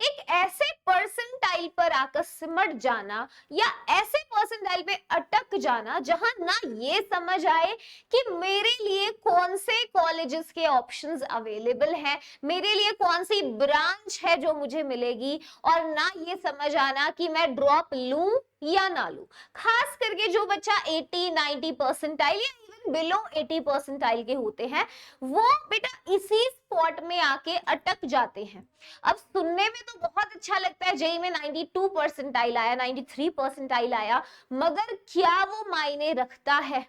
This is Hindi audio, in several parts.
एक ऐसे परसेंटाइल पर आकर सिमट जाना या ऐसे परसेंटाइल पे अटक जाना जहां ना ये समझ आए कि मेरे लिए कौन से कॉलेजेस के ऑप्शंस अवेलेबल हैं, मेरे लिए कौन सी ब्रांच है जो मुझे मिलेगी, और ना ये समझ आना कि मैं ड्रॉप लूं या ना लूं। खास करके जो बच्चा 80-90 परसेंटाइल या इवन बिलो 80 परसेंटाइल के होते हैं, वो बेटा इसी स्पॉट में आके अटक जाते हैं। अब सुनने में तो बहुत अच्छा लगता है, जेई में 92 परसेंटाइल आया, 93 परसेंटाइल आया, मगर क्या वो मायने रखता है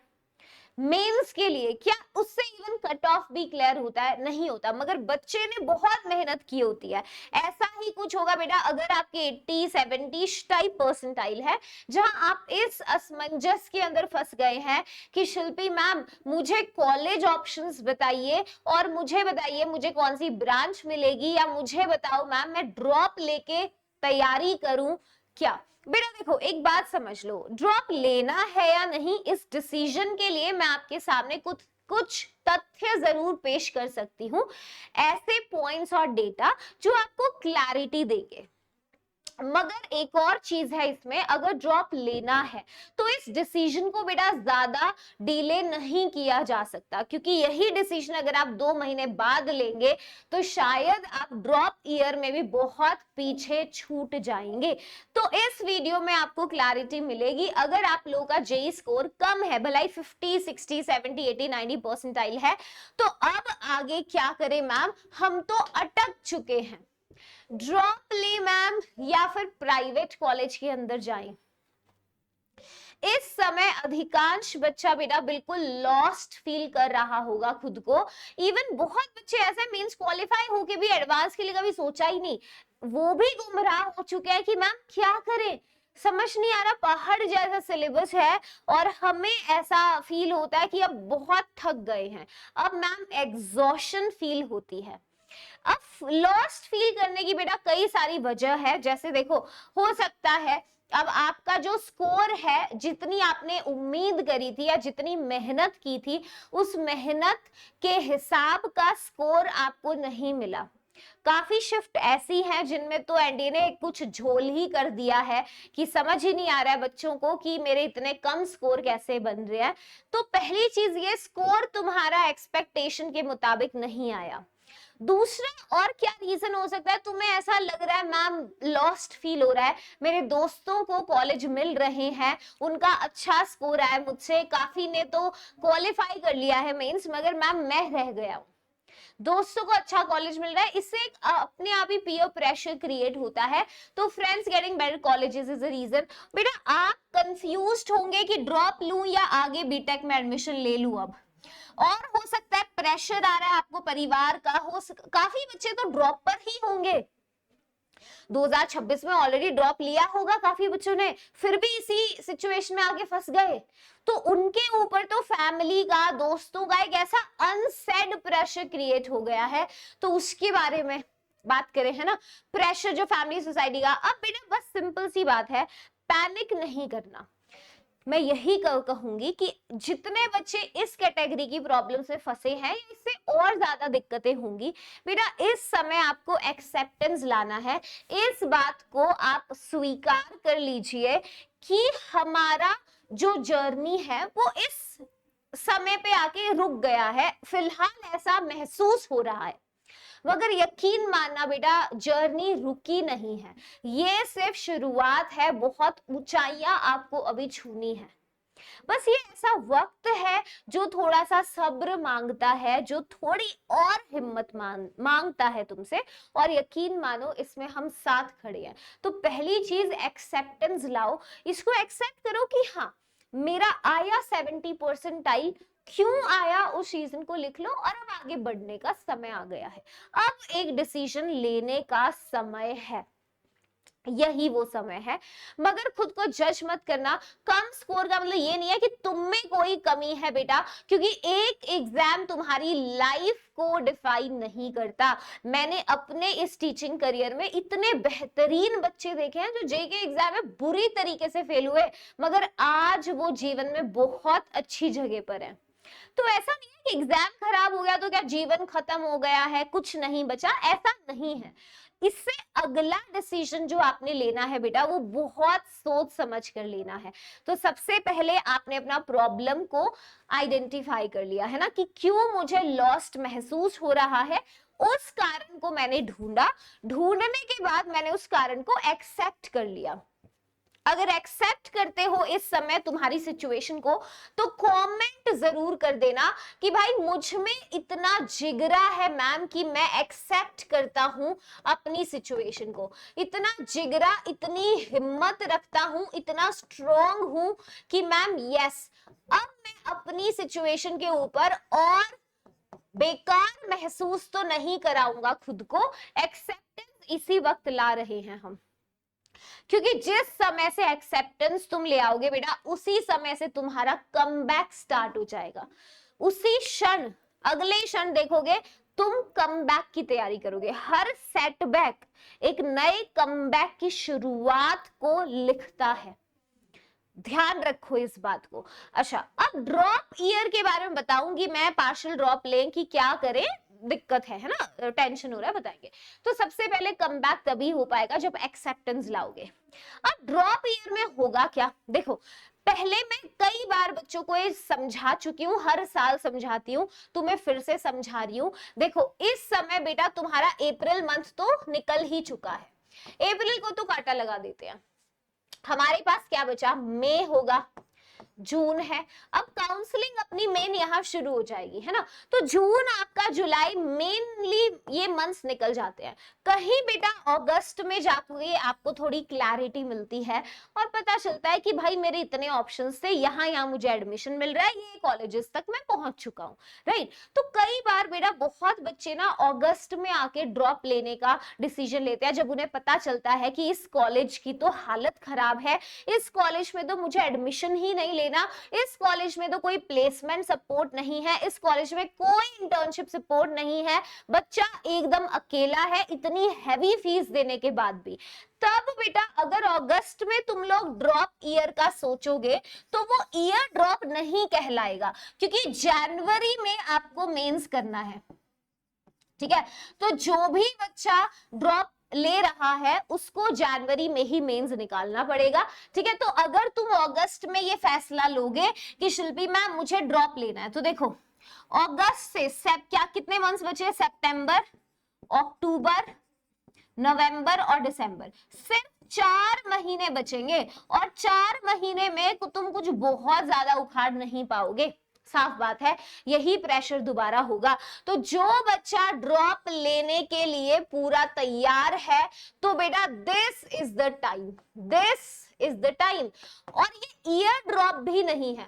मेंस के लिए? क्या उससे इवन कट ऑफ भी क्लियर होता है? नहीं होता। मगर बच्चे ने बहुत मेहनत की होती है। ऐसा ही कुछ होगा बेटा अगर आपके 80-70 टाइप परसेंटाइल है, जहां आप इस असमंजस के अंदर फंस गए हैं कि शिल्पी मैम मुझे कॉलेज ऑप्शंस बताइए और मुझे बताइए मुझे कौन सी ब्रांच मिलेगी, या मुझे बताओ मैम मैं ड्रॉप लेके तैयारी करूं क्या। बेटा देखो एक बात समझ लो, ड्रॉप लेना है या नहीं, इस डिसीजन के लिए मैं आपके सामने कुछ कुछ तथ्य जरूर पेश कर सकती हूं, ऐसे पॉइंट्स और डेटा जो आपको क्लैरिटी देंगे। मगर एक और चीज है इसमें, अगर ड्रॉप लेना है तो इस डिसीजन को बेटा ज्यादा डिले नहीं किया जा सकता, क्योंकि यही डिसीजन अगर आप 2 महीने बाद लेंगे तो शायद आप ड्रॉप ईयर में भी बहुत पीछे छूट जाएंगे। तो इस वीडियो में आपको क्लैरिटी मिलेगी। अगर आप लोगों का जेई स्कोर कम है, भलाई 50, 60, 70, 80, 90 परसेंटाइल है, तो अब आगे क्या करें मैम, हम तो अटक चुके हैं। ड्रॉप ले मैम या फिर प्राइवेट कॉलेज के अंदर जाएं? इस समय अधिकांश बच्चा बेटा बिल्कुल लॉस्ट फील कर रहा होगा खुद को। इवन बहुत बच्चे ऐसे मींस क्वालिफाई होके भी एडवांस के लिए कभी सोचा ही नहीं, वो भी गुमराह हो चुके हैं कि मैम क्या करें, समझ नहीं आ रहा, पहाड़ जैसा सिलेबस है और हमें ऐसा फील होता है कि अब बहुत थक गए हैं। अब मैम एग्जॉशन फील होती है। अब लॉस्ट फील करने की बेटा कई सारी वजह है। जैसे देखो, हो सकता है अब आपका जो स्कोर है, जितनी आपने उम्मीद करी थी या जितनी मेहनत की थी, उस मेहनत के हिसाब का स्कोर आपको नहीं मिला। काफी शिफ्ट ऐसी हैं जिनमें तो एनडीए ने कुछ झोल ही कर दिया है कि समझ ही नहीं आ रहा है बच्चों को कि मेरे इतने कम स्कोर कैसे बन रहे हैं। तो पहली चीज ये, स्कोर तुम्हारा एक्सपेक्टेशन के मुताबिक नहीं आया। दूसरा और क्या रीजन हो सकता है, तुम्हें ऐसा लग रहा है मैम लॉस्ट फील हो रहा है, मेरे दोस्तों को कॉलेज मिल रहे हैं, उनका अच्छा स्कोर आया, मुझसे काफी ने तो क्वालिफाई कर लिया है मेंस, मगर मैम मैं रह गया हूं। दोस्तों को अच्छा कॉलेज मिल रहा है, इससे अपने आप ही पीयर प्रेशर क्रिएट होता है। तो friends getting better colleges is a reason. बेटा आप कंफ्यूज्ड होंगे कि ड्रॉप लूं या आगे बीटेक में एडमिशन ले लूं अब, और हो सकता है प्रेशर आ रहा है आपको परिवार का, काफी बच्चे तो ड्रॉप पर ही होंगे, 2026 में ऑलरेडी ड्रॉप लिया होगा काफी बच्चों ने, फिर भी इसी सिचुएशन में आके फंस गए। तो उनके ऊपर तो फैमिली का, दोस्तों का एक ऐसा अनसेड प्रेशर क्रिएट हो गया है। तो उसके बारे में बात करें, है ना, प्रेशर जो फैमिली सोसाइटी का। अब बेटा बस सिंपल सी बात है, पैनिक नहीं करना। मैं यही कहूंगी कि जितने बच्चे इस कैटेगरी की प्रॉब्लम से फंसे हैं, इससे और ज्यादा दिक्कतें होंगी, बेटा इस समय आपको एक्सेप्टेंस लाना है। इस बात को आप स्वीकार कर लीजिए कि हमारा जो जर्नी है वो इस समय पे आके रुक गया है, फिलहाल ऐसा महसूस हो रहा है। मगर यकीन मानना बेटा, जर्नी रुकी नहीं है, ये सिर्फ शुरुआत है, बहुत ऊंचाइयां आपको अभी छूनी है। बस ये ऐसा वक्त है जो थोड़ा सा सब्र मांगता है, जो थोड़ी और हिम्मत मांगता है तुमसे, और यकीन मानो इसमें हम साथ खड़े हैं। तो पहली चीज एक्सेप्टेंस लाओ, इसको एक्सेप्ट करो कि हाँ मेरा आया 70 परसेंटाइल, क्यों आया उस सीजन को लिख लो, और अब आगे बढ़ने का समय आ गया है। अब एक डिसीजन लेने का समय है, यही वो समय है। मगर खुद को जज मत करना। कम स्कोर का मतलब ये नहीं है कि तुम में कोई कमी है बेटा, क्योंकि एक एग्जाम तुम्हारी लाइफ को डिफाइन नहीं करता। मैंने अपने इस टीचिंग करियर में इतने बेहतरीन बच्चे देखे हैं जो जेईई एग्जाम में बुरी तरीके से फेल हुए, मगर आज वो जीवन में बहुत अच्छी जगह पर है। तो ऐसा नहीं है कि एग्जाम खराब हो गया तो क्या जीवन खत्म हो गया है, कुछ नहीं बचा, ऐसा नहीं है। इससे अगला डिसीजन जो आपने लेना है बेटा वो बहुत सोच समझ कर लेना है। तो सबसे पहले आपने अपना प्रॉब्लम को आइडेंटिफाई कर लिया है ना कि क्यों मुझे लॉस्ट महसूस हो रहा है, उस कारण को मैंने ढूंढा, ढूंढने के बाद मैंने उस कारण को एक्सेप्ट कर लिया। अगर एक्सेप्ट करते हो इस समय तुम्हारी सिचुएशन को तो कमेंट जरूर कर देना कि भाई मुझ में इतना जिगरा है मैम कि मैं एक्सेप्ट करता हूं अपनी सिचुएशन को, इतना जिगरा, इतनी हिम्मत रखता हूं, इतना स्ट्रॉन्ग हूं कि मैम यस अब मैं अपनी सिचुएशन के ऊपर और बेकार महसूस तो नहीं कराऊंगा खुद को। एक्सेप्टेंस इसी वक्त ला रहे हैं हम, क्योंकि जिस समय से एक्सेप्टेंस तुम ले आओगे बेटा उसी समय से तुम्हारा कमबैक स्टार्ट हो जाएगा। उसी क्षण, अगले क्षण देखोगे तुम कमबैक की तैयारी करोगे। हर सेटबैक एक नए कमबैक की शुरुआत को लिखता है, ध्यान रखो इस बात को। अच्छा, अब ड्रॉप ईयर के बारे में बताऊंगी मैं, पार्शियल ड्रॉप लें कि क्या करें, दिक्कत है ना, टेंशन हो रहा है, बताएंगे। तो सबसे पहले कमबैक तभी हो पाएगा जब एक्सेप्टेंस लाओगे। अब ड्रॉप ईयर में होगा क्या, देखो पहले मैं कई बार बच्चों को ये समझा चुकी हूँ, हर साल समझाती हूँ, तुम्हें फिर से समझा रही हूँ। देखो इस समय बेटा तुम्हारा अप्रैल मंथ तो निकल ही चुका है, अप्रैल को तो कांटा लगा देते हैं, हमारे पास क्या बचा, मई होगा, जून है। अब काउंसलिंग अपनी मेन यहां शुरू हो जाएगी, है ना। तो जून आपका, जुलाई, मेनली ये मंथ्स निकल जाते हैं। कहीं बेटा अगस्त में जाके आपको थोड़ी क्लैरिटी मिलती है और पता चलता है कि भाई मेरे इतने ऑप्शंस थे, यहाँ मुझे एडमिशन मिल रहा है, ये कॉलेजेस तक मैं पहुंच चुका हूँ, राइट। तो कई बार बेटा बहुत बच्चे ना अगस्त में आके ड्रॉप लेने का डिसीजन लेते हैं, जब उन्हें पता चलता है कि इस कॉलेज की तो हालत खराब है, इस कॉलेज में तो मुझे एडमिशन ही नहीं लेना, इस कॉलेज में तो कोई प्लेसमेंट सपोर्ट नहीं है, इस कॉलेज में कोई इंटर्नशिप सपोर्ट नहीं है, बच्चा एकदम अकेला है इतनी हैवी फीस देने के बाद भी। तब बेटा अगर अगस्त में तुम लोग ड्रॉप ईयर का सोचोगे तो वो ईयर ड्रॉप नहीं कहलाएगा, क्योंकि जनवरी में आपको मेंस करना है, ठीक है। तो जो भी बच्चा ड्रॉप ले रहा है उसको जनवरी में ही मेंस निकालना पड़ेगा, ठीक है। तो अगर तुम अगस्त में ये फैसला लोगे कि शिल्पी मैम मुझे ड्रॉप लेना है, तो देखो अगस्त से क्या कितने मंथ्स बचे, सितंबर, अक्टूबर, नवंबर और दिसंबर, सिर्फ 4 महीने बचेंगे और 4 महीने में तुम कुछ बहुत ज्यादा उखाड़ नहीं पाओगे, साफ बात है, यही प्रेशर दोबारा होगा। तो जो बच्चा ड्रॉप लेने के लिए पूरा तैयार है तो बेटा this is the time, this is the time. और ये ईयर ड्रॉप भी नहीं है,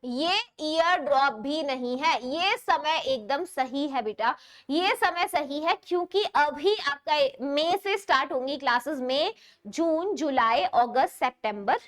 ये ईयर ड्रॉप भी नहीं है, ये समय एकदम सही है बेटा, ये समय सही है क्योंकि अभी आपका मई से स्टार्ट होंगी क्लासेस, मई, जून, जुलाई, अगस्त, सितंबर,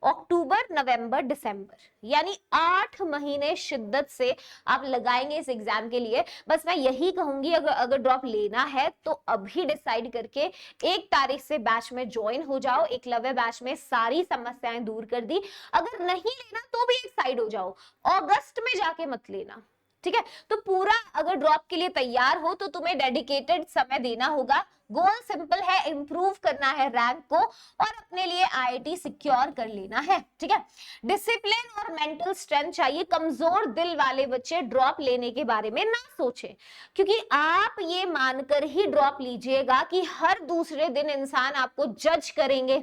अक्टूबर, नवंबर, दिसंबर, यानी 8 महीने शिद्दत से आप लगाएंगे इस एग्जाम के लिए। बस मैं यही कहूंगी अगर ड्रॉप लेना है तो अभी डिसाइड करके 1 तारीख से बैच में ज्वाइन हो जाओ, एकलव्य बैच में सारी समस्याएं दूर कर दी। अगर नहीं लेना तो भी एक साइड हो जाओ, अगस्त में जाके मत लेना, ठीक है। तो पूरा अगर ड्रॉप के लिए तैयार हो तो तुम्हें डेडिकेटेड समय देना होगा। गोल सिंपल है, इंप्रूव करना है रैंक को और अपने लिए आईआईटी सिक्योर कर लेना है, ठीक है। डिसिप्लिन और मेंटल स्ट्रेंथ चाहिए। कमजोर दिल वाले बच्चे ड्रॉप लेने के बारे में ना सोचें, क्योंकि आप ये मानकर ही ड्रॉप लीजिएगा कि हर दूसरे दिन इंसान आपको जज करेंगे,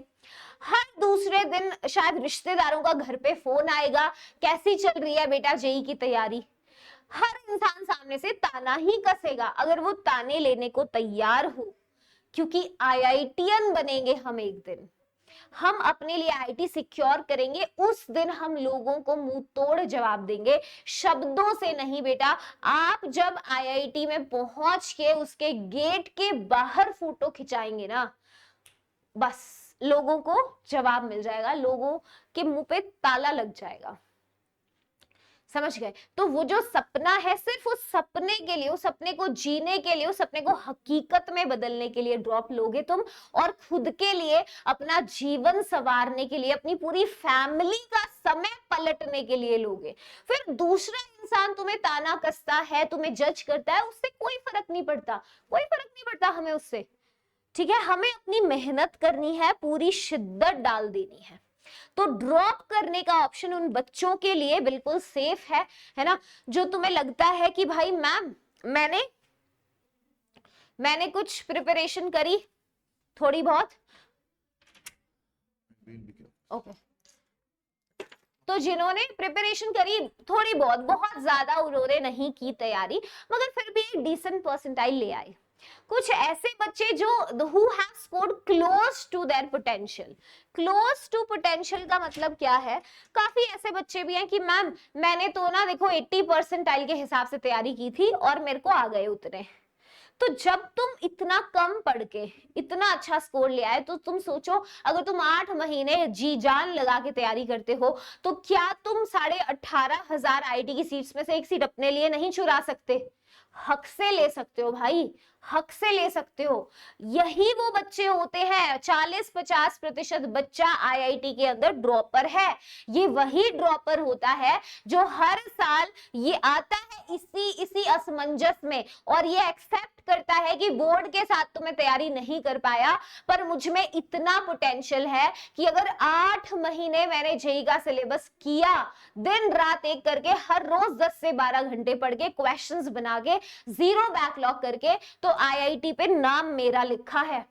हर दूसरे दिन शायद रिश्तेदारों का घर पे फोन आएगा, कैसी चल रही है बेटा जेई की तैयारी, हर इंसान सामने से ताना ही कसेगा। अगर वो ताने लेने को तैयार हो, क्योंकि आईआईटीएन बनेंगे हम एक दिन, हम अपने लिए आईआईटी सिक्योर करेंगे, उस दिन हम लोगों को मुंह तोड़ जवाब देंगे, शब्दों से नहीं बेटा। आप जब आईआईटी में पहुंच के उसके गेट के बाहर फोटो खिंचाएंगे ना, बस लोगों को जवाब मिल जाएगा, लोगों के मुंह पे ताला लग जाएगा। समझ गए? तो वो जो सपना है सिर्फ उस सपने के लिए, उस सपने को जीने के लिए, उस सपने को हकीकत में बदलने के लिए ड्रॉप लोगे तुम, और खुद के लिए, अपना जीवन संवारने के लिए, अपनी पूरी फैमिली का समय पलटने के लिए लोगे। फिर दूसरा इंसान तुम्हें ताना कसता है, तुम्हें जज करता है, उससे कोई फर्क नहीं पड़ता, कोई फर्क नहीं पड़ता हमें उससे। ठीक है, हमें अपनी मेहनत करनी है, पूरी शिद्दत डाल देनी है। तो ड्रॉप करने का ऑप्शन उन बच्चों के लिए बिल्कुल सेफ है ना, जो तुम्हें लगता है कि भाई मैम मैंने कुछ प्रिपरेशन करी थोड़ी बहुत, ओके, तो जिन्होंने प्रिपरेशन करी थोड़ी बहुत, बहुत ज्यादा उन्होंने नहीं की तैयारी, मगर फिर भी एक डिसेंट परसेंटाइल ले आए। कुछ ऐसे बच्चे जो who have scored close to their potential, close to potential का मतलब क्या है, काफी ऐसे बच्चे भी हैं कि मैम मैंने तो ना देखो 80 परसेंटाइल के हिसाब से तैयारी की थी और मेरे को आ गए उतने। तो जब तुम इतना कम पढ़ के इतना अच्छा स्कोर ले आए, तो तुम सोचो अगर तुम 8 महीने जी जान लगा के तैयारी करते हो, तो क्या तुम 18,500 आईटी की सीट्स में से एक सीट अपने लिए नहीं चुरा सकते? हक से ले सकते हो भाई, हक से ले सकते हो। यही वो बच्चे होते हैं, 40-50% बच्चा आईआईटी के अंदर ड्रॉपर है। ये वही ड्रॉपर होता है जो हर साल ये आता है इसी असमंजस में, और ये एक्सेप्ट करता है कि बोर्ड के साथ तो मैं तैयारी नहीं कर पाया, पर मुझ में इतना पोटेंशियल है कि अगर 8 महीने मैंने जेईई का सिलेबस किया, दिन रात एक करके, हर रोज 10 से 12 घंटे पढ़ के, क्वेश्चंस बना के, 0 बैकलॉग करके, तो आईआईटी पे नाम मेरा लिखा है।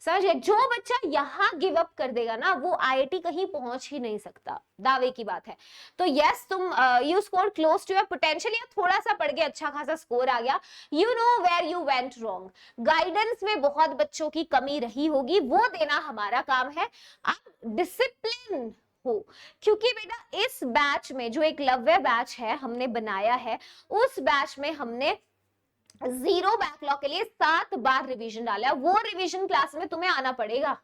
समझे? जो बच्चा यहां गिव अप कर देगा ना, वो आईआईटी कहीं पहुंच ही नहीं सकता, दावे की बात है। तो यस, तुम you score close to your potential, या थोड़ा सा पढ़ के अच्छा खासा स्कोर आ गया, you know where you went wrong. Guidance में बहुत बच्चों की कमी रही होगी, वो देना हमारा काम है। आप डिसिप्लिन हो, क्योंकि बेटा इस बैच में जो एकलव्य बैच है हमने बनाया है, उस बैच में हमने 0 बैकलॉग के लिए 7 बार रिवीजन डाला। वो रिवीजन क्लास में तुम्हें आना पड़ेगा।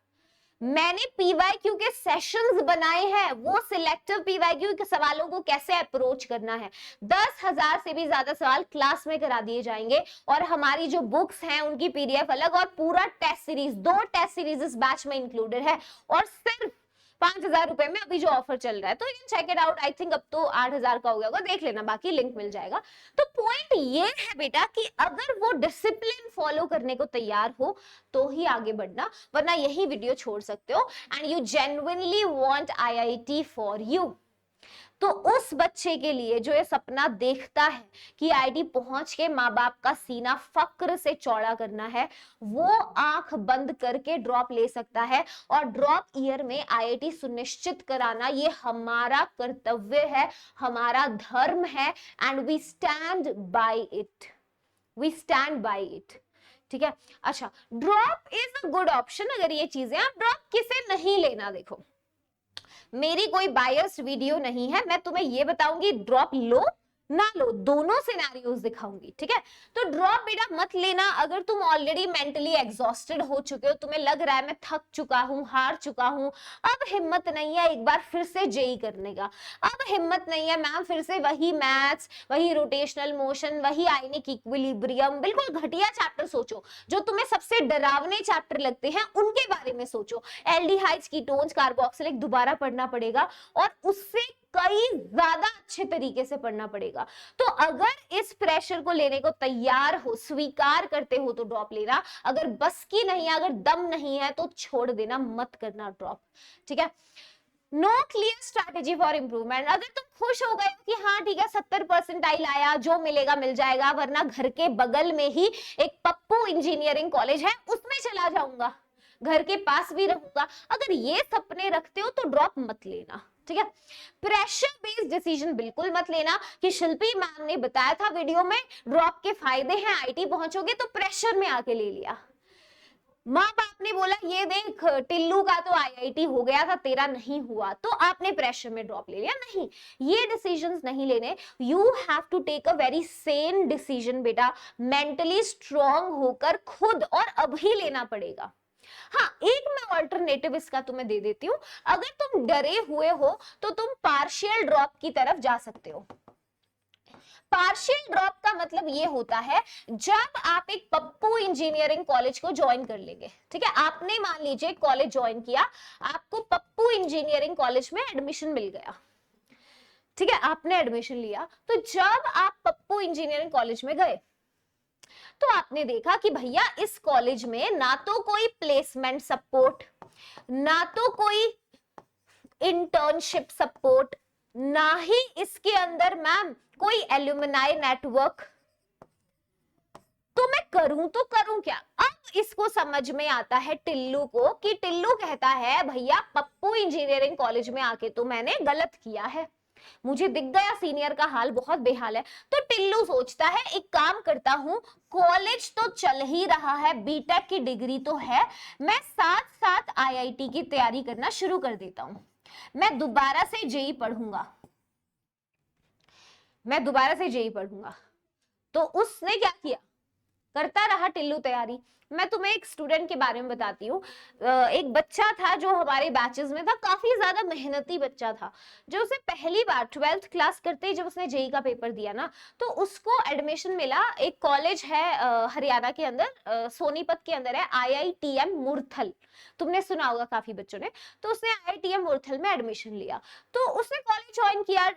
मैंने पीवाईक्यू के सेशंस बनाए हैं, वो सिलेक्टिव पीवाईक्यू के सवालों को कैसे अप्रोच करना है, 10,000 से भी ज्यादा सवाल क्लास में करा दिए जाएंगे, और हमारी जो बुक्स हैं उनकी पीडीएफ अलग, और पूरा टेस्ट सीरीज, 2 टेस्ट सीरीज इस बैच में इंक्लूडेड है, और सिर्फ 5,000 रुपए में अभी जो ऑफर चल रहा है, तो you can check it out. I think अब तो 8,000 का हो गया होगा, देख लेना, बाकी लिंक मिल जाएगा। तो पॉइंट ये है बेटा कि अगर वो डिसिप्लिन फॉलो करने को तैयार हो तो ही आगे बढ़ना, वरना यही वीडियो छोड़ सकते हो। And you genuinely want IIT for you, तो उस बच्चे के लिए जो ये सपना देखता है कि आईआईटी पहुंच के माँ बाप का सीना फक्र से चौड़ा करना है, वो आंख बंद करके ड्रॉप ले सकता है। और ड्रॉप ईयर में आईआईटी सुनिश्चित कराना ये हमारा कर्तव्य है, हमारा धर्म है, and we stand by it, we stand by it. ठीक है, अच्छा, drop is a good option. अगर ये चीजें, आप ड्रॉप किसे नहीं लेना, देखो मेरी कोई बायस्ड वीडियो नहीं है, मैं तुम्हें ये बताऊंगी ड्रॉप लो ना लो, दोनों सिनेरियोस दिखाऊंगी। ठीक है, तो ड्रॉप बेटा मत लेना अगर तुम ऑलरेडी मेंटली एग्जॉस्टेड हो चुके हो, तुम्हें लग रहा है मैं थक चुका हूं, हार चुका हूं, अब हिम्मत नहीं है एक बार फिर से जेईई करने का, अब हिम्मत नहीं है मैम फिर से वही मैथ्स, वही रोटेशनल मोशन, वही आयनिक इक्विलिब्रियम, बिल्कुल घटिया चैप्टर सोचो, जो तुम्हें सबसे डरावने चैप्टर लगते हैं उनके बारे में सोचो। एल्डिहाइड्स, कीटोन्स, कार्बोक्सिलिक दोबारा पढ़ना पड़ेगा, और उससे कई ज्यादा अच्छे तरीके से पढ़ना पड़ेगा। तो अगर इस प्रेशर को लेने को तैयार हो, स्वीकार करते हो, तो ड्रॉप लेना। अगर बस की नहीं है, अगर दम नहीं है, तो छोड़ देना, मत करना ड्रॉप। ठीक है, no clear strategy for improvement. अगर तुम खुश हो गए कि हाँ ठीक है 70 परसेंटाइल आया, जो मिलेगा मिल जाएगा, वरना घर के बगल में ही एक पप्पू इंजीनियरिंग कॉलेज है, उसमें चला जाऊंगा, घर के पास भी रहूंगा, अगर ये सपने रखते हो तो ड्रॉप मत लेना। ठीक है, प्रेशर बेस्ड डिसीजन बिल्कुल मत लेना, कि शिल्पी मैम ने बताया था वीडियो में ड्रॉप के फायदे हैं, आईटी पहुंचोगे, तो प्रेशर में आके ले लिया। माँ बाप ने बोला ये देख टिल्लू का तो आईआईटी हो गया था, तेरा नहीं हुआ, तो आपने प्रेशर में ड्रॉप ले लिया। नहीं, ये डिसीजंस नहीं लेने। You have to take a very sane decision बेटा, मेंटली स्ट्रांग होकर खुद, और अभी लेना पड़ेगा। हाँ, एक मैं ऑल्टरनेटिव इसका तुम्हें दे देती हूँ, अगर तुम डरे हुए हो तो तुम पार्शियल ड्रॉप की तरफ जा सकते हो। पार्शियल ड्रॉप का मतलब ये होता है जब आप एक पप्पू इंजीनियरिंग कॉलेज को ज्वाइन कर लेंगे, ठीक है, आपने मान लीजिए कॉलेज ज्वाइन किया, आपको पप्पू इंजीनियरिंग कॉलेज में एडमिशन मिल गया, ठीक है, आपने एडमिशन लिया, तो जब आप पप्पू इंजीनियरिंग कॉलेज में गए तो आपने देखा कि भैया इस कॉलेज में ना तो कोई प्लेसमेंट सपोर्ट, ना तो कोई इंटर्नशिप सपोर्ट, ना ही इसके अंदर मैम कोई एल्यूमिनाई नेटवर्क, तो मैं करूं तो करूं क्या। अब इसको समझ में आता है टिल्लू को कि टिल्लू कहता है भैया पप्पू इंजीनियरिंग कॉलेज में आके तो मैंने गलत किया है, मुझे दिख गया सीनियर का हाल बहुत बेहाल है, तो टिल्लू सोचता है एक काम करता हूं, कॉलेज तो चल ही रहा है, बीटेक की डिग्री तो है, मैं साथ साथ आईआईटी की तैयारी करना शुरू कर देता हूं, मैं दोबारा से जेई पढ़ूंगा, मैं दोबारा से जेई पढ़ूंगा। तो उसने क्या किया, करता रहा टिल्लू तैयारी। मैं तुम्हें एक स्टूडेंट के बारे में बताती हूँ, एक बच्चा था जो हमारे बैचेस में था, काफी ज्यादा मेहनती बच्चा था, जो उसे पहली बार 12th क्लास करते ही जब उसने जेई का पेपर दिया ना, तो उसको एडमिशन मिला, एक कॉलेज है हरियाणा के अंदर, सोनीपत के अंदर है, IITM मुरथल, तुमने सुना होगा काफी बच्चों ने, तो उसने IITM मुरथल में एडमिशन लिया, तो उसने कॉलेज ज्वाइन किया,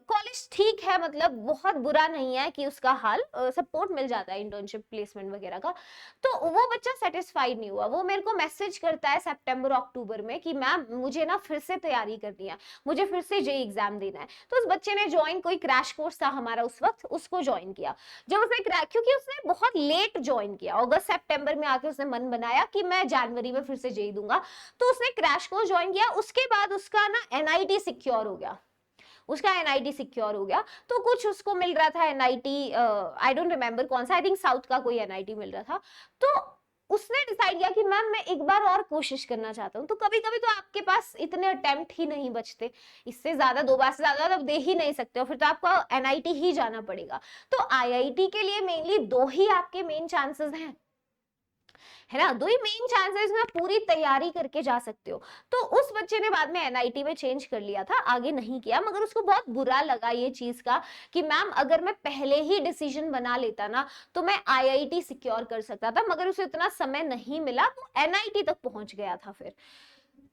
कॉलेज ठीक है, मतलब बहुत बुरा नहीं है कि उसका हाल, सपोर्ट मिल जाता है इंटर्नशिप प्लेसमेंट वगैरह का, तो वो बच्चा सेटिस्फाइड नहीं हुआ, वो मेरे को मैसेज करता है सितंबर अक्टूबर में कि मैम मुझे ना फिर से तैयारी करनी है, मुझे फिर से जेई एग्जाम देना है। तो उस बच्चे ने ज्वाइन, कोई क्रैश कोर्स था हमारा उस वक्त, उसको ज्वाइन किया। जब उसने क्रैक, क्योंकि उसने बहुत लेट ज्वाइन किया, अगस्त सितंबर में आके उसने मन बनाया कि मैं जनवरी में फिर से जेई दूंगा, तो उसने क्रैश कोर्स ज्वाइन किया, उसके बाद उसका ना एनआईटी सिक्योर हो गया, उसका एनआईटी सिक्योर हो गया, तो कुछ उसको मिल रहा था एनआईटी, आई डोंट रिमेंबर कौन सा, आई थिंक साउथ का कोई एनआईटी मिल रहा था, तो उसने डिसाइड किया कि मैम मैं एक बार और कोशिश करना चाहता हूँ। तो कभी कभी तो आपके पास इतने अटेम्प्ट ही नहीं बचते, इससे ज्यादा, 2 बार से ज्यादा तो दे ही नहीं सकते हो, फिर तो आपको एनआईटी ही जाना पड़ेगा। तो आईआईटी के लिए मेनली 2 ही आपके मेन चांसेस हैं, है ना, 2 ही मेन चांसेस में पूरी तैयारी करके जा सकते हो। तो उस बच्चे ने बाद में एनआईटी में चेंज कर लिया था, आगे नहीं किया, मगर उसको बहुत बुरा लगा ये चीज का कि मैम अगर मैं पहले ही डिसीजन बना लेता ना तो मैं आईआईटी सिक्योर कर सकता था, मगर उसे इतना समय नहीं मिला, वो एनआईटी तक पहुंच गया था। फिर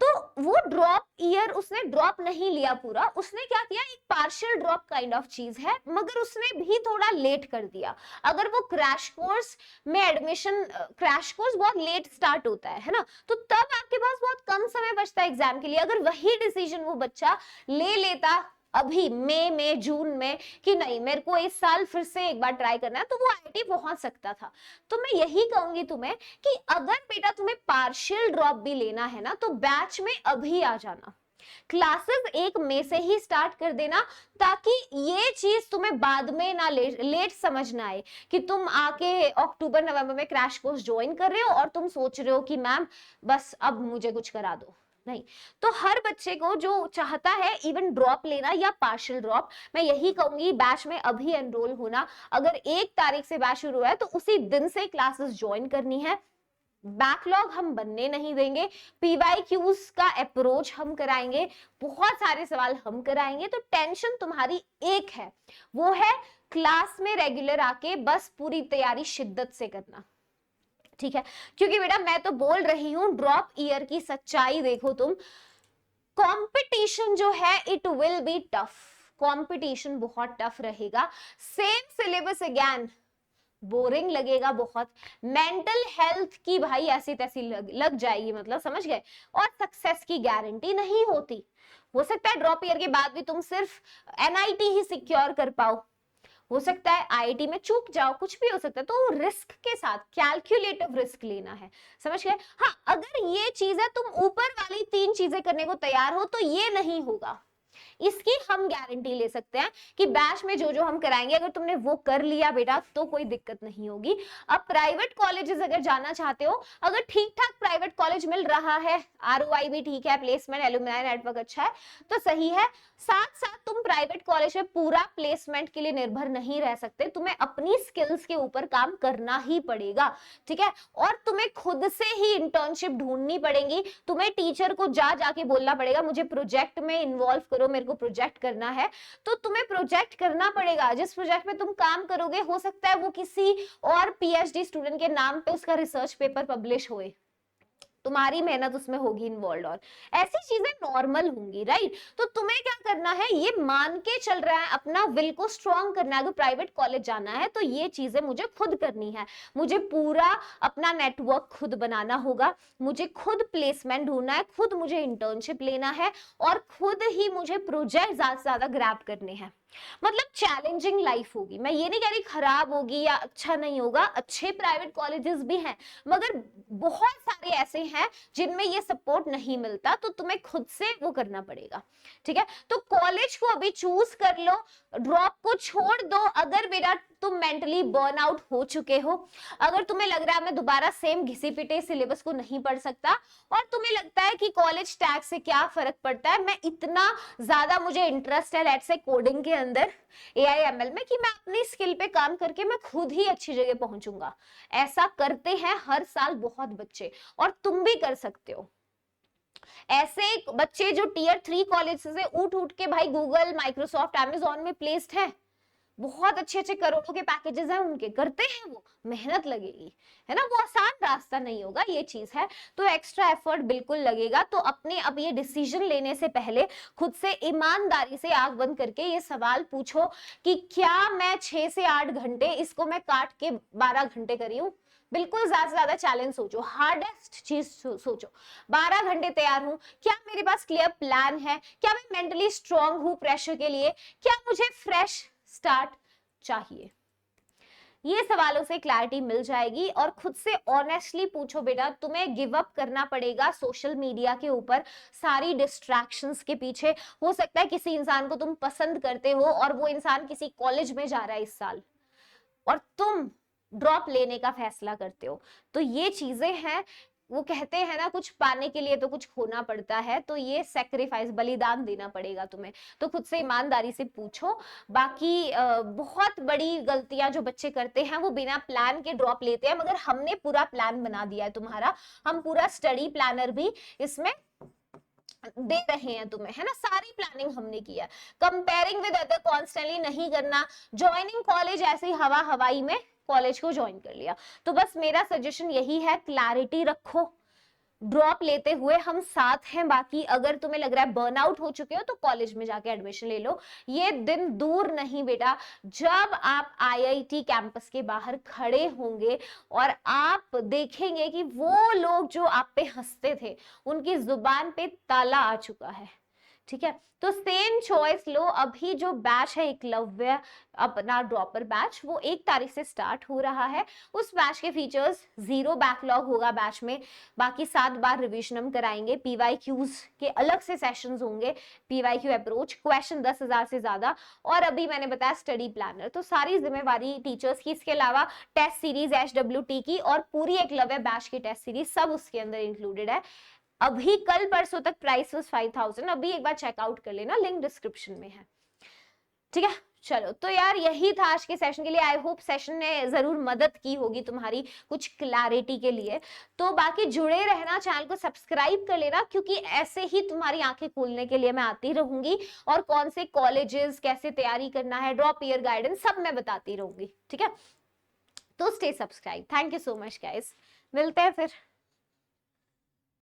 तो वो ड्रॉप ईयर उसने ड्रॉप नहीं लिया पूरा, उसने क्या किया, एक पार्शियल ड्रॉप काइंड ऑफ चीज है, मगर उसने भी थोड़ा लेट कर दिया। अगर वो क्रैश कोर्स में एडमिशन, क्रैश कोर्स बहुत लेट स्टार्ट होता है ना, तो तब आपके पास बहुत कम समय बचता है एग्जाम के लिए। अगर वही डिसीजन वो बच्चा ले लेता अभी मई में, जून में, कि नहीं मेरे को इस साल फिर से एक बार ट्राई करना है, तो वो आईआईटी पहुंच सकता था। तो मैं यही कहूंगी तुम्हें कि अगर बेटा तुम्हें पार्शियल ड्रॉप भी लेना है ना, तो बैच में अभी आ जाना, क्लासेस 1 मई से ही स्टार्ट कर देना, ताकि ये चीज तुम्हें बाद में ना लेट समझ ना आए कि तुम आके अक्टूबर नवंबर में क्रैश कोर्स ज्वाइन कर रहे हो और तुम सोच रहे हो कि मैम बस अब मुझे कुछ करा दो। नहीं, तो हर बच्चे को जो चाहता है इवन ड्रॉप लेना या पार्शियल ड्रॉप, मैं यही कहूंगी बैच में अभी एनरोल होना। अगर 1 तारीख से बैच शुरू है तो उसी दिन से क्लासेस ज्वाइन करनी है। बैकलॉग हम बनने नहीं देंगे, पीवाईक्यूज का अप्रोच हम कराएंगे, बहुत सारे सवाल हम कराएंगे। तो टेंशन तुम्हारी एक है, वो है क्लास में रेगुलर आके बस पूरी तैयारी शिद्दत से करना, ठीक है। क्योंकि बेटा मैं तो बोल रही हूं ड्रॉप ईयर की सच्चाई देखो तुम, कंपटीशन जो है it will be tough, competition बहुत टफ रहेगा, सेम सिलेबस अगेन, बोरिंग लगेगा बहुत, मेंटल हेल्थ की भाई ऐसी तैसी लग जाएगी, मतलब समझ गए, और सक्सेस की गारंटी नहीं होती। हो सकता है ड्रॉप ईयर के बाद भी तुम सिर्फ एनआईटी ही सिक्योर कर पाओ, हो सकता है आईआईटी में चूक जाओ, कुछ भी हो सकता है। तो रिस्क के साथ कैलकुलेटिव रिस्क लेना है, समझ गए। हाँ, अगर ये चीज है तुम ऊपर वाली 3 चीजें करने को तैयार हो तो ये नहीं होगा इसकी हम गारंटी ले सकते हैं कि बैच में जो जो हम कराएंगे अगर तुमने वो कर लिया बेटा तो कोई दिक्कत नहीं होगी। अब प्राइवेट कॉलेजेस अगर जाना चाहते हो, अगर ठीक ठाक प्राइवेट कॉलेज मिल रहा है, ROI भी ठीक है, प्लेसमेंट एलुमनाई नेटवर्क अच्छा है तो सही है। साथ साथ तुम प्राइवेट कॉलेज में पूरा प्लेसमेंट के लिए निर्भर नहीं रह सकते, तुम्हें अपनी स्किल्स के ऊपर काम करना ही पड़ेगा, ठीक है। और तुम्हें खुद से ही इंटर्नशिप ढूंढनी पड़ेगी, तुम्हें टीचर को जाके बोलना पड़ेगा मुझे प्रोजेक्ट में इन्वॉल्व करो, मेरे को प्रोजेक्ट करना है, तो तुम्हें प्रोजेक्ट करना पड़ेगा। जिस प्रोजेक्ट में तुम काम करोगे हो सकता है वो किसी और PhD स्टूडेंट के नाम पे उसका रिसर्च पेपर पब्लिश होए, तुम्हारी मेहनत उसमें होगी इन्वॉल्व, और ऐसी चीजें नॉर्मल होंगी, राइट। तो तुम्हें क्या करना है, ये मान के चल रहा है, अपना विल को स्ट्रॉन्ग करना है। अगर प्राइवेट कॉलेज जाना है तो ये चीजें मुझे खुद करनी है, मुझे पूरा अपना नेटवर्क खुद बनाना होगा, मुझे खुद प्लेसमेंट ढूंढना है, खुद मुझे इंटर्नशिप लेना है और खुद ही मुझे प्रोजेक्ट ज्यादा से ज्यादा ग्रैब करने हैं। मतलब चैलेंजिंग लाइफ होगी, मैं ये नहीं कह रही खराब होगी या अच्छा नहीं होगा, अच्छे प्राइवेट कॉलेजेस भी हैं मगर बहुत सारे ऐसे हैं जिनमें ये सपोर्ट नहीं मिलता, तो तुम्हें खुद से वो करना पड़ेगा, ठीक है। तो कॉलेज को अभी चूज कर लो, ड्रॉप को छोड़ दो अगर बेटा तुम मेंटली बर्न आउट हो चुके हो, अगर तुम्हें लग रहा है मैं दोबारा सेम घिसी पिटे सिलेबस को नहीं पढ़ सकता, और तुम्हें लगता है कि कॉलेज टैग से क्या फर्क पड़ता है, मैं इतना ज्यादा मुझे इंटरेस्ट है लेट्स से कोडिंग के अंदर AI/ML में कि मैं अपनी स्किल पे काम करके मैं खुद ही अच्छी जगह पहुंचूंगा। ऐसा करते हैं हर साल बहुत बच्चे, और तुम भी कर सकते हो। ऐसे बच्चे जो Tier 3 कॉलेज से उठ के भाई गूगल, माइक्रोसॉफ्ट, Amazon में प्लेस्ड है, बहुत अच्छे अच्छे करोड़ों के पैकेजेस हैं उनके, करते हैं वो, मेहनत लगेगी, है ना, वो आसान रास्ता नहीं होगा, ये चीज है, तो एक्स्ट्रा एफर्ट बिल्कुल लगेगा। तो अपने अब ये डिसीजन लेने से पहले खुद से ईमानदारी से आंख बंद करके ये सवाल पूछो कि क्या मैं 6 से 8 घंटे इसको मैं काट के 12 घंटे करी हूं। बिल्कुल ज्यादा से ज्यादा चैलेंज सोचो, हार्डेस्ट चीज सोचो, 12 घंटे तैयार हूं, क्या मेरे पास क्लियर प्लान है, क्या मैं मेंटली स्ट्रांग हूं प्रेशर के लिए, क्या मुझे फ्रेश स्टार्ट चाहिए। ये सवालों से क्लैरिटी मिल जाएगी। और खुद से ऑनेस्टली पूछो बेटा, तुम्हें गिव अप करना पड़ेगा सोशल मीडिया के ऊपर, सारी डिस्ट्रैक्शंस के पीछे। हो सकता है किसी इंसान को तुम पसंद करते हो और वो इंसान किसी कॉलेज में जा रहा है इस साल और तुम ड्रॉप लेने का फैसला करते हो, तो ये चीजें हैं। वो कहते हैं ना कुछ पाने के लिए तो कुछ खोना पड़ता है, तो ये सैक्रिफाइस, बलिदान देना पड़ेगा तुम्हें, तो खुद से ईमानदारी से पूछो। बाकी बहुत बड़ी गलतियां जो बच्चे करते हैं वो बिना प्लान के ड्रॉप लेते हैं, मगर हमने पूरा प्लान बना दिया है तुम्हारा, हम पूरा स्टडी प्लानर भी इसमें दे रहे हैं तुम्हें, है ना, सारी प्लानिंग हमने किया। कंपेयरिंग विद अदर कॉन्स्टेंटली नहीं करना, ज्वाइनिंग कॉलेज ऐसे ही हवा हवाई में कॉलेज को ज्वाइन कर लिया। तो बस मेरा सजेशन यही है, क्लैरिटी रखो, ड्रॉप लेते हुए हम साथ हैं। बाकी अगर तुम्हें लग रहा है बर्नआउट हो चुके हो तो कॉलेज में जाके एडमिशन ले लो, ये दिन दूर नहीं बेटा जब आप IIT कैंपस के बाहर खड़े होंगे और आप देखेंगे कि वो लोग जो आप पे हंसते थे उनकी जुबान पे ताला आ चुका है, ठीक है। तो सेम चॉइस लो, अभी जो बैच है एकलव्य अपना ड्रॉपर बैच, वो 1 तारीख से स्टार्ट हो रहा है। उस बैच के फीचर्स 0 बैकलॉग होगा बैच में, बाकी 7 बार रिवीजन हम कराएंगे, PYQs के अलग से सेशंस होंगे, PYQ अप्रोच, क्वेश्चन 10,000 से ज्यादा, और अभी मैंने बताया स्टडी प्लानर। तो सारी जिम्मेवारी टीचर्स की, इसके अलावा टेस्ट सीरीज HWT की और पूरी एकलव्य बैच की टेस्ट सीरीज सब उसके अंदर इंक्लूडेड है। अभी कल परसों तक प्राइस वाज 5,000, अभी एक बार चेकआउट कर लेना, लिंक डिस्क्रिप्शन में है, ठीक है। चलो तो यार यही था आज के सेशन के लिए, आई होप सेशन ने जरूर मदद की होगी तुम्हारी कुछ क्लैरिटी के लिए। तो बाकी जुड़े रहना, चैनल को सब्सक्राइब कर लेना, क्योंकि ऐसे ही तुम्हारी आंखें खोलने के लिए मैं आती रहूंगी, और कौन से कॉलेजेस, कैसे तैयारी करना है, ड्रॉप ईयर गाइडेंस सब मैं बताती रहूंगी, ठीक है। तो stay subscribe, thank you so much guys, मिलते हैं फिर।